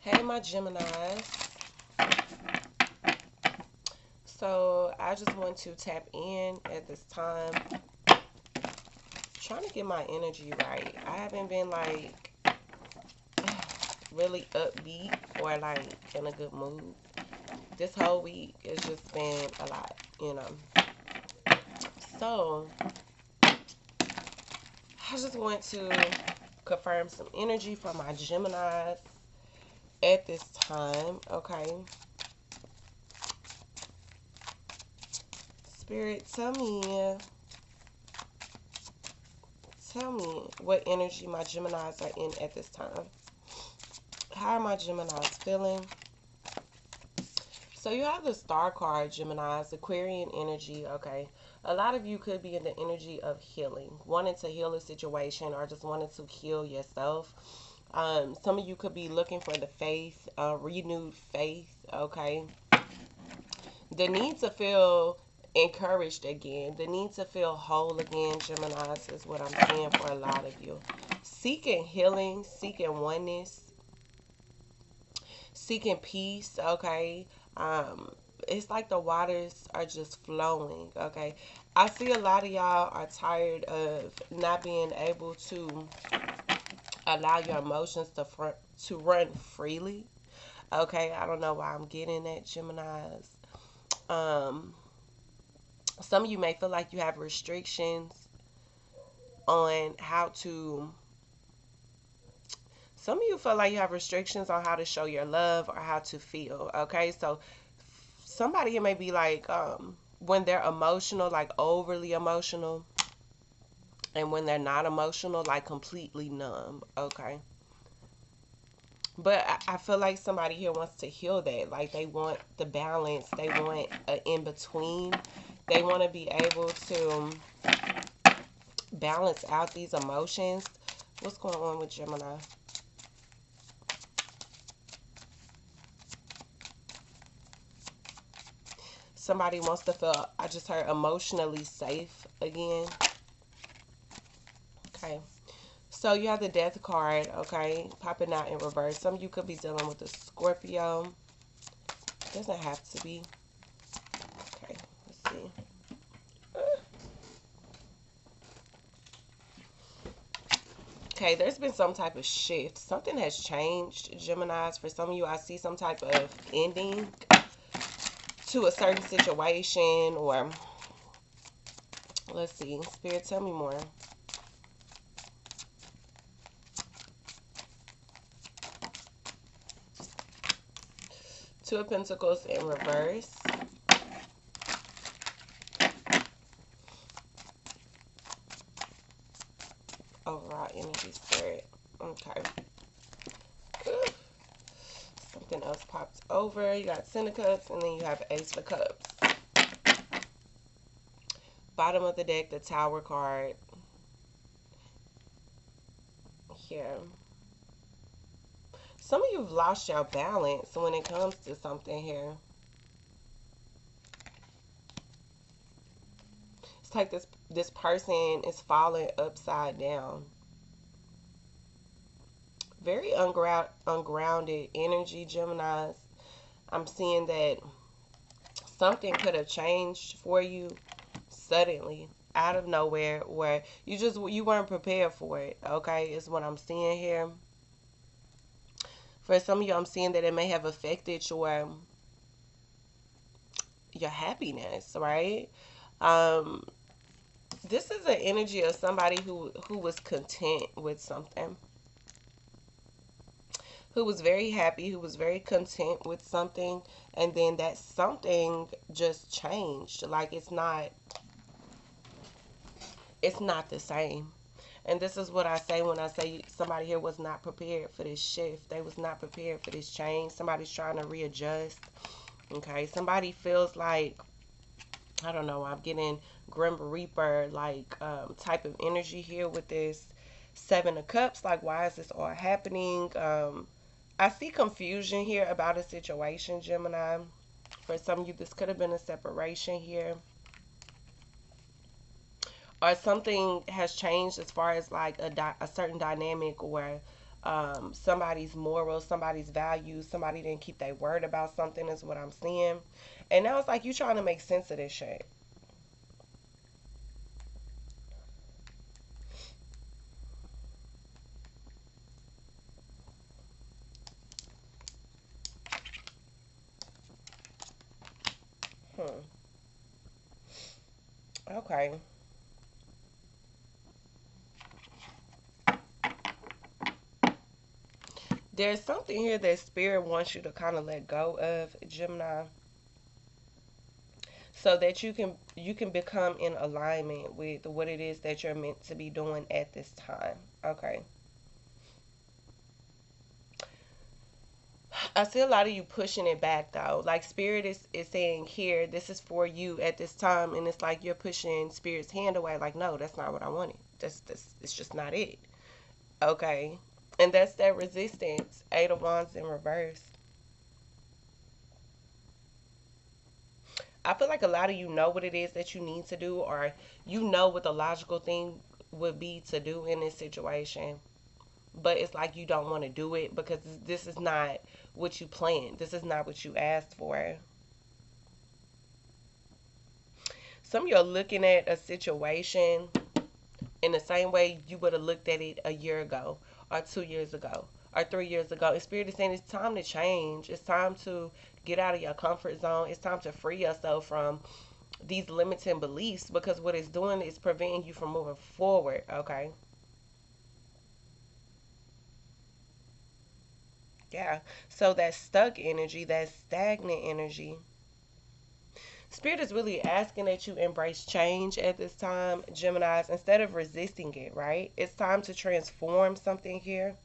Hey, my Geminis. So, I just want to tap in at this time, trying to get my energy right. I haven't been like really upbeat or like in a good mood. This whole week has just been a lot, you know. So, I just want to confirm some energy for my Geminis at this time, okay? Spirit, tell me what energy my Geminis are in at this time. How are my Geminis feeling? So you have the Star card, Geminis, Aquarian energy, okay? A lot of you could be in the energy of healing, wanting to heal a situation or just wanting to heal yourself. Some of you could be looking for the faith, renewed faith, okay? The need to feel encouraged again, the need to feel whole again, Geminis, is what I'm seeing for a lot of you. Seeking healing, seeking oneness, seeking peace, okay? It's like the waters are just flowing, okay? I see a lot of y'all are tired of not being able to allow your emotions to run freely, okay? I don't know why I'm getting that, Geminis. Um, some of you may feel like you have restrictions on how to. Some of you feel like you have restrictions on how to show your love or how to feel, okay? So somebody here may be like, when they're emotional, like overly emotional, and when they're not emotional, like completely numb, okay? But I feel like somebody here wants to heal that. Like they want the balance, they want an in between, they want to be able to balance out these emotions. What's going on with Gemini? Somebody wants to feel, I just heard, emotionally safe again. Okay. So you have the Death card, okay, popping out in reverse. Some of you could be dealing with a Scorpio. Doesn't have to be. Okay, let's see. Okay, there's been some type of shift. Something has changed, Geminis. For some of you, I see some type of ending to a certain situation, or let's see. Spirit, tell me more. Two of Pentacles in reverse. Overall energy, Spirit. Okay. Something else popped over. You got Ten of Cups, and then you have Ace of Cups. Bottom of the deck, the Tower card. Here. Some of you have lost your balance when it comes to something here. It's like this person is falling upside down. Very ungrounded energy, Geminis. I'm seeing that something could have changed for you suddenly, out of nowhere, where you weren't prepared for it, okay? Is what I'm seeing here. For some of you, I'm seeing that it may have affected your happiness, right? This is an energy of somebody who was content with something, who was very happy, who was very content with something, and then that something just changed. Like it's not the same. And this is what I say when I say somebody here was not prepared for this shift. They was not prepared for this change. Somebody's trying to readjust. Okay, somebody feels like, I don't know, I'm getting Grim Reaper like type of energy here with this Seven of Cups. Like, why is this all happening? I see confusion here about a situation, Gemini. For some of you, this could have been a separation here, or something has changed as far as like a certain dynamic, or somebody's morals, somebody's values, somebody didn't keep their word about something is what I'm seeing. And now it's like you trying to make sense of this shit. Hmm. Okay. There's something here that spirit wants you to kind of let go of, Gemini, so that you can become in alignment with what it is that you're meant to be doing at this time. Okay. I see a lot of you pushing it back though. Like spirit is saying here, this is for you at this time, and it's like you're pushing spirit's hand away. Like, no, that's not what I wanted. That's it's just not it. Okay. And that's that resistance. Eight of Wands in reverse. I feel like a lot of you know what it is that you need to do, or you know what the logical thing would be to do in this situation. But it's like you don't want to do it because this is not what you planned. This is not what you asked for. Some of you are looking at a situation in the same way you would have looked at it a year ago, or 2 years ago, or 3 years ago. And Spirit is saying it's time to change. It's time to get out of your comfort zone. It's time to free yourself from these limiting beliefs, because what it's doing is preventing you from moving forward. Okay. Yeah. So that stuck energy, that stagnant energy, Spirit is really asking that you embrace change at this time, Geminis, instead of resisting it, right? It's time to transform something here.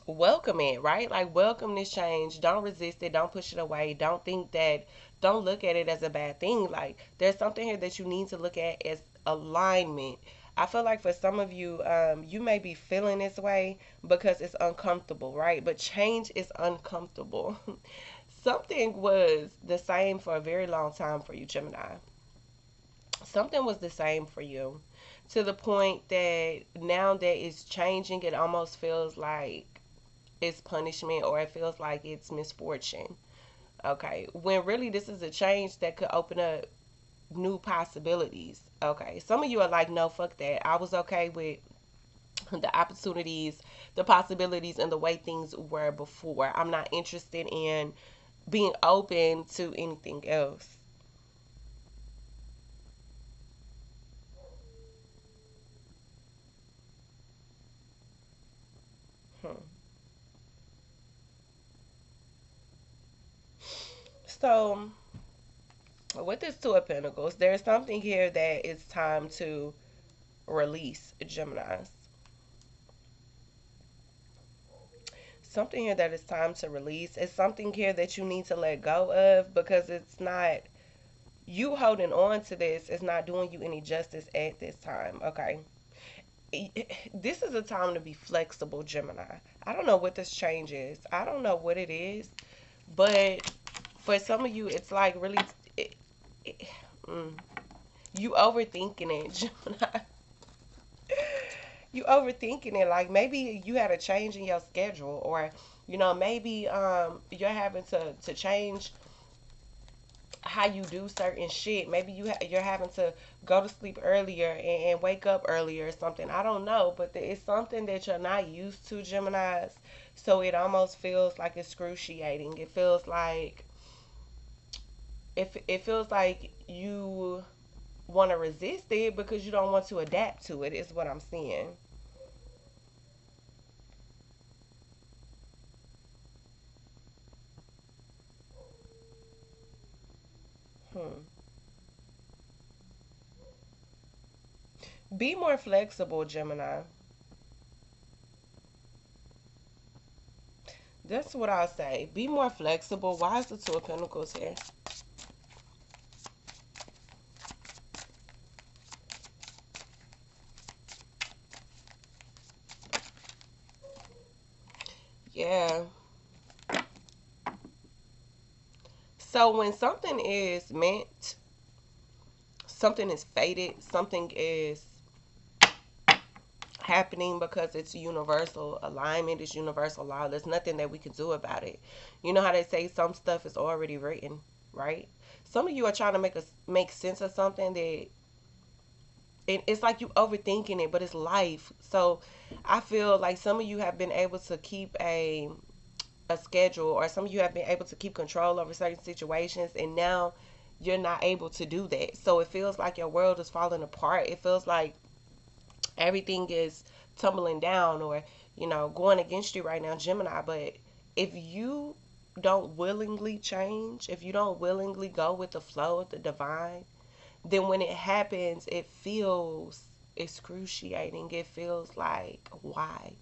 Welcome it, right? Like, welcome this change. Don't resist it. Don't push it away. Don't look at it as a bad thing. Like, there's something here that you need to look at as alignment. I feel like for some of you, you may be feeling this way because it's uncomfortable, right? But change is uncomfortable. Something was the same for a very long time for you, Gemini. Something was the same for you to the point that now that it's changing, it almost feels like it's punishment, or it feels like it's misfortune. Okay. When really this is a change that could open up new possibilities. Okay. Some of you are like, no, fuck that. I was okay with the opportunities, the possibilities, and the way things were before. I'm not interested in being open to anything else. Hmm. So, with this Two of Pentacles, there's something here that it's time to release, Geminis. Something here that it's time to release. It's something here that you need to let go of, because it's not, you holding on to this is not doing you any justice at this time. Okay. This is a time to be flexible, Gemini. I don't know what this change is. I don't know what it is, but for some of you, it's like really, it, it, mm, you overthinking it, Gemini. You overthinking it. Like, maybe you had a change in your schedule, or maybe you're having to change how you do certain shit. Maybe you're having to go to sleep earlier and wake up earlier or something. I don't know, but it's something that you're not used to, Geminis. So it almost feels like excruciating. It feels like you want to resist it because you don't want to adapt to it. Is what I'm seeing. Hmm. Be more flexible, Gemini. That's what I'll say. Be more flexible. Why is the Two of Pentacles here? Yeah. So when something is meant, something is fated, something is happening because it's universal alignment, it's universal law. There's nothing that we can do about it. You know how they say some stuff is already written, right? Some of you are trying to make sense of something that it's like you overthinking it, but it's life. So I feel like some of you have been able to keep a schedule, or some of you have been able to keep control over certain situations, and now you're not able to do that. So it feels like your world is falling apart. It feels like everything is tumbling down, or going against you right now, Gemini. But if you don't willingly change, if you don't willingly go with the flow of the divine, then when it happens, it feels excruciating. It feels like, why?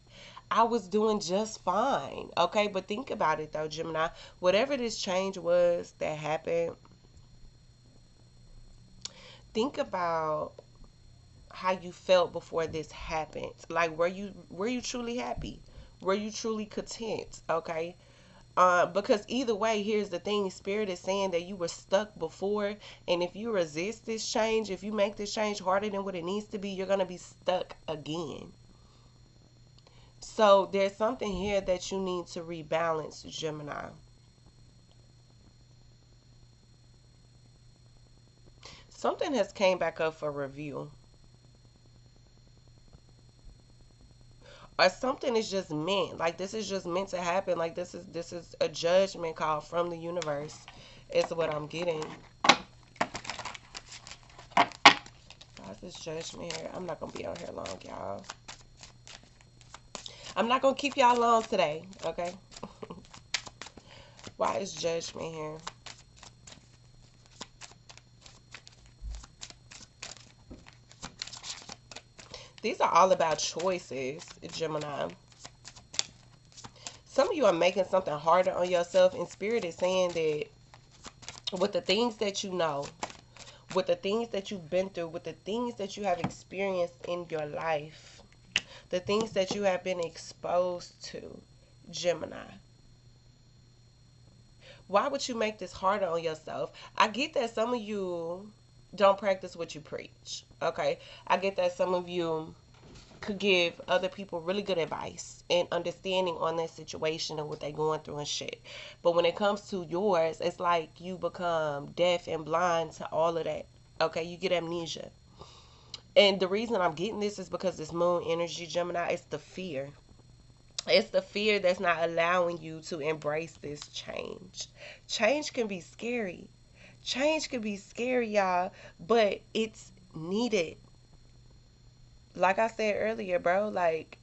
I was doing just fine. Okay, but think about it though, Gemini. Whatever this change was that happened, think about how you felt before this happened. Like, were you truly happy? Were you truly content? Okay. Because either way, here's the thing: Spirit is saying that you were stuck before, and if you resist this change, if you make this change harder than what it needs to be, you're gonna be stuck again. So there's something here that you need to rebalance, Gemini. Something has came back up for review, or something is just meant. Like, this is just meant to happen. Like, this is a judgment call from the universe. Is what I'm getting. Why is this judgment here? I'm not gonna be on here long, y'all. I'm not gonna keep y'all long today, okay? Why is judgment here? These are all about choices, Gemini. Some of you are making something harder on yourself, and Spirit is saying that with the things that you know, with the things that you've been through, with the things that you have experienced in your life, the things that you have been exposed to, Gemini, why would you make this harder on yourself? I get that some of you don't practice what you preach, okay? I get that some of you could give other people really good advice and understanding on their situation and what they're going through and shit. But when it comes to yours, it's like you become deaf and blind to all of that. Okay, you get amnesia. And the reason I'm getting this is because this moon energy, Gemini, it's the fear. It's the fear that's not allowing you to embrace this change. Change can be scary. Change can be scary, y'all, but it's needed. Like I said earlier, bro, like,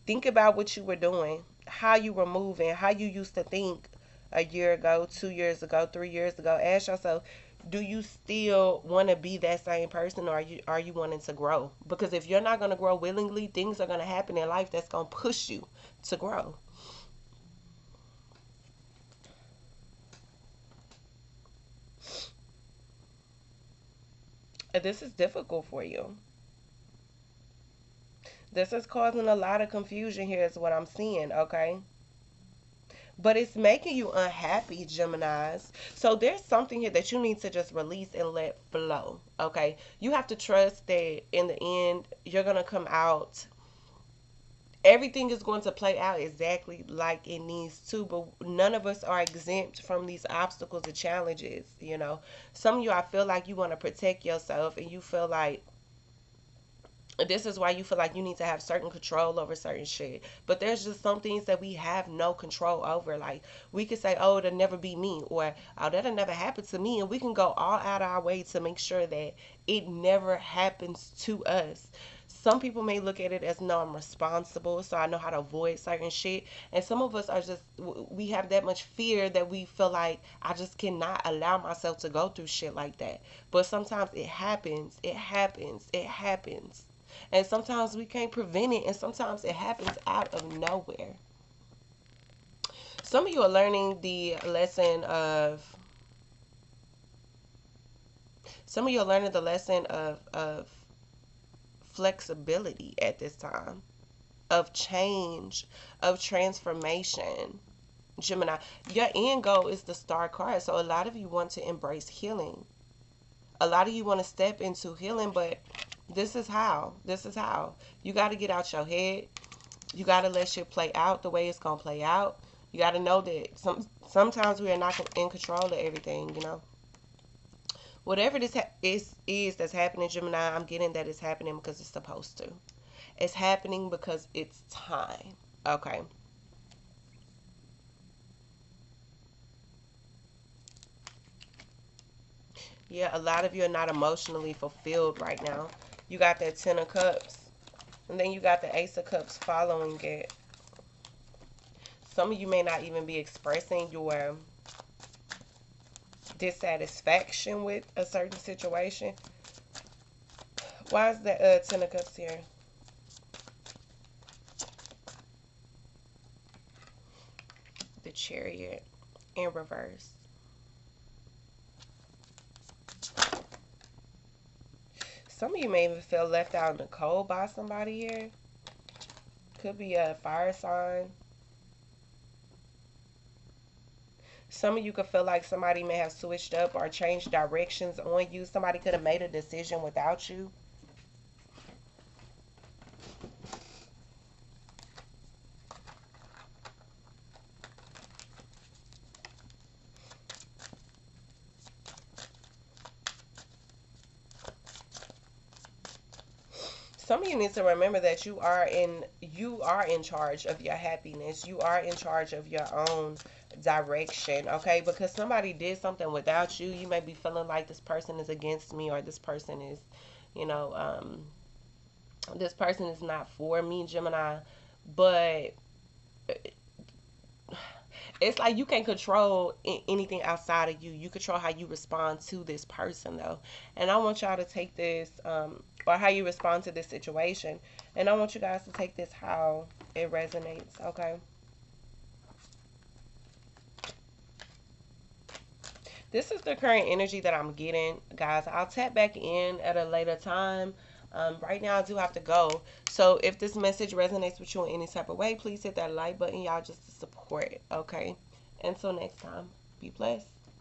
think about what you were doing, how you were moving, how you used to think a year ago, 2 years ago, 3 years ago. Ask yourself, do you still want to be that same person, or are you wanting to grow? Because if you're not going to grow willingly, things are going to happen in life that's going to push you to grow. This is difficult for you. This is causing a lot of confusion here, is what I'm seeing, okay? But it's making you unhappy, Geminis. So there's something here that you need to just release and let flow, okay? You have to trust that in the end, you're going to come out. Everything is going to play out exactly like it needs to, but none of us are exempt from these obstacles and challenges. Some of you, I feel like you want to protect yourself, and you feel like this is why you feel like you need to have certain control over certain shit. But there's just some things that we have no control over. Like, we could say, oh, it'll never be me, or oh, that'll never happen to me. And we can go all out of our way to make sure that it never happens to us. Some people may look at it as, no, I'm responsible, so I know how to avoid certain shit. And some of us are just, we have that much fear that we feel like, I just cannot allow myself to go through shit like that. But sometimes it happens, it happens, it happens. And sometimes we can't prevent it, and sometimes it happens out of nowhere. Some of you are learning the lesson of flexibility at this time, of change, of transformation. Gemini, your end goal is the star card. So a lot of you want to embrace healing. A lot of you want to step into healing, but This is how. This is how. You got to get out your head. You got to let shit play out the way it's going to play out. You got to know that sometimes we are not in control of everything, you know. Whatever this is that's happening, Gemini, I'm getting that it's happening because it's supposed to. It's happening because it's time. Okay. Yeah, a lot of you are not emotionally fulfilled right now. You got that Ten of Cups. And then you got the Ace of Cups following it. Some of you may not even be expressing your dissatisfaction with a certain situation. Why is the Ten of Cups here? The Chariot in reverse. Some of you may even feel left out in the cold by somebody here. Could be a fire sign. Some of you could feel like somebody may have switched up or changed directions on you. Somebody could have made a decision without you. Some of you need to remember that you are in charge of your happiness. You are in charge of your own direction, okay? Because somebody did something without you, you may be feeling like this person is against me, or this person is, you know, this person is not for me, Gemini. But it's like you can't control anything outside of you. You control how you respond to this person, though. And I want y'all to take this, or how you respond to this situation. And I want you guys to take this how it resonates, okay? This is the current energy that I'm getting, guys. I'll tap back in at a later time. Right now, I do have to go. So if this message resonates with you in any type of way, please hit that like button, y'all, just to support it, okay? Until next time, be blessed.